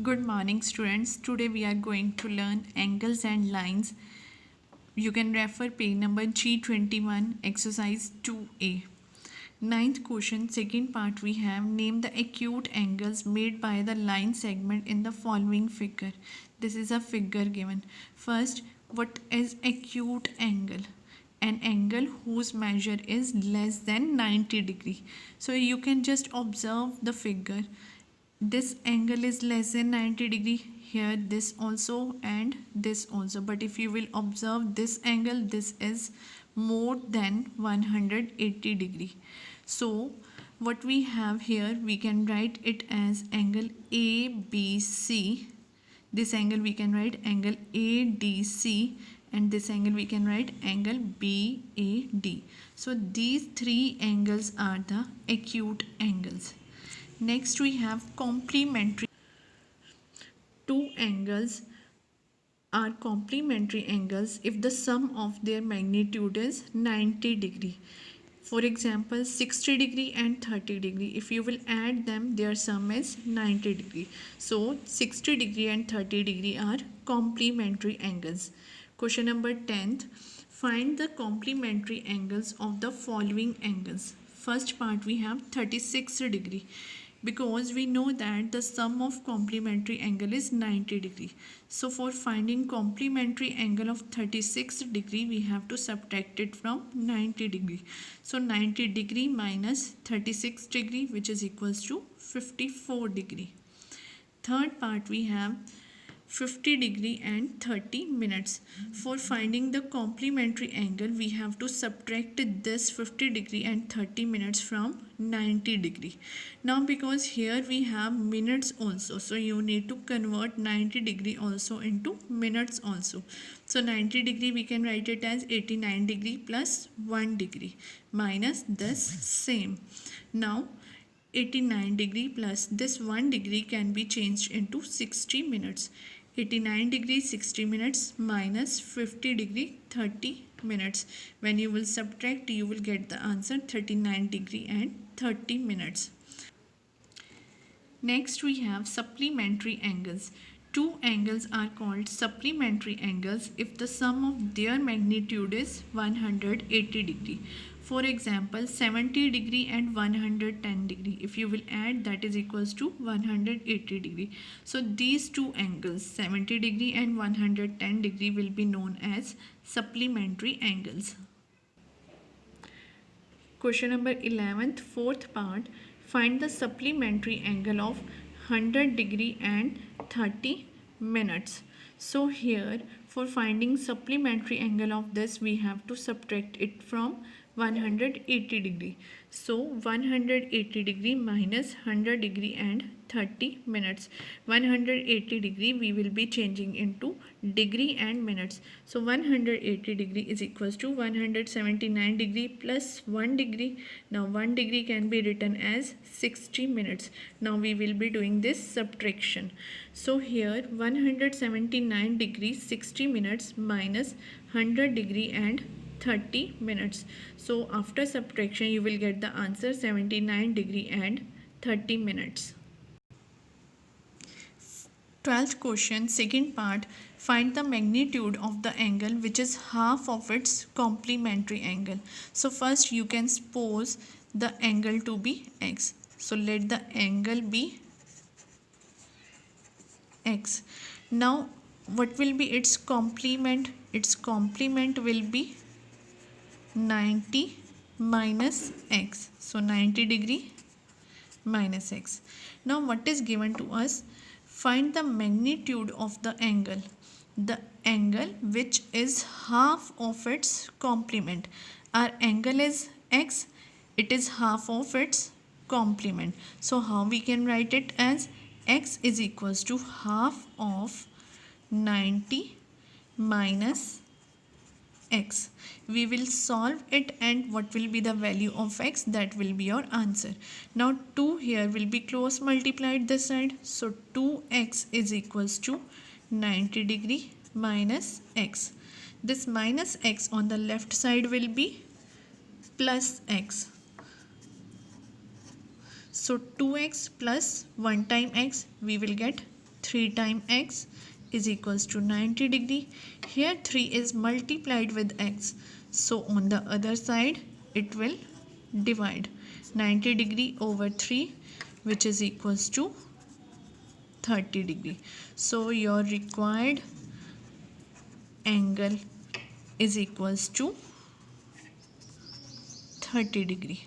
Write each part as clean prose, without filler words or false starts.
Good morning, students. Today we are going to learn angles and lines. You can refer page number G21, exercise 2A. Ninth question, second part, we have name the acute angles made by the line segment in the following figure. This is a figure given. First, what is acute angle? An angle whose measure is less than 90 degree. So you can just observe the figure. This angle is less than 90 degree, here this also and this also, but if you will observe this angle, this is more than 180 degree. So what we have here, we can write it as angle ABC. This angle we can write angle ADC, and this angle we can write angle BAD. So these three angles are the acute angles. Next we have complementary. Two angles are complementary angles if the sum of their magnitude is 90 degree. For example, 60 degree and 30 degree. If you will add them, their sum is 90 degree. So 60 degree and 30 degree are complementary angles. Question number 10th. Find the complementary angles of the following angles. First part we have 36 degree, because we know that the sum of complementary angle is 90 degree. So for finding complementary angle of 36 degree, we have to subtract it from 90 degree. So 90 degree minus 36 degree, which is equals to 54 degree. Third part we have 50 degree and 30 minutes. For finding the complementary angle, we have to subtract this 50 degree and 30 minutes from 90 degree. Now because here we have minutes also, so you need to convert 90 degree also into minutes also. So 90 degree we can write it as 89 degree plus 1 degree minus this same. Now 89 degree plus this 1 degree can be changed into 60 minutes. 89 degree 60 minutes minus 50 degree 30 minutes. When you will subtract, you will get the answer 39 degree and 30 minutes. Next we have supplementary angles. Two angles are called supplementary angles if the sum of their magnitude is 180 degree. For example, 70 degree and 110 degree. If you will add, that is equals to 180 degree. So these two angles, 70 degree and 110 degree, will be known as supplementary angles. Question number 11th, fourth part. Find the supplementary angle of 100 degree and 30 minutes. So here for finding supplementary angle of this, we have to subtract it from 180 degree. So 180 degree minus 100 degree and 30 minutes. 180 degree we will be changing into degree and minutes. So 180 degree is equals to 179 degree plus 1 degree. Now 1 degree can be written as 60 minutes. Now we will be doing this subtraction. So here 179 degree 60 minutes minus 100 degree and 30 minutes. So after subtraction you will get the answer 79 degree and 30 minutes. 12th question, second part. Find the magnitude of the angle which is half of its complementary angle. So first you can suppose the angle to be x. So let the angle be x. Now what will be its complement? Its complement will be 90 minus x. So 90 degree minus x. Now what is given to us? Find the magnitude of the angle. The angle which is half of its complement. Our angle is x. It is half of its complement. So how we can write it as x is equals to half of 90 minus x. We will solve it, and what will be the value of x? That will be your answer. Now 2 here will be close multiplied this side. So 2x is equals to 90 degree minus x. This minus x on the left side will be plus x. So 2x plus 1 time x, we will get 3 times x is equals to 90 degree. Here 3 is multiplied with x, so on the other side it will divide 90 degree over 3, which is equals to 30 degree. So your required angle is equals to 30 degree.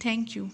Thank you.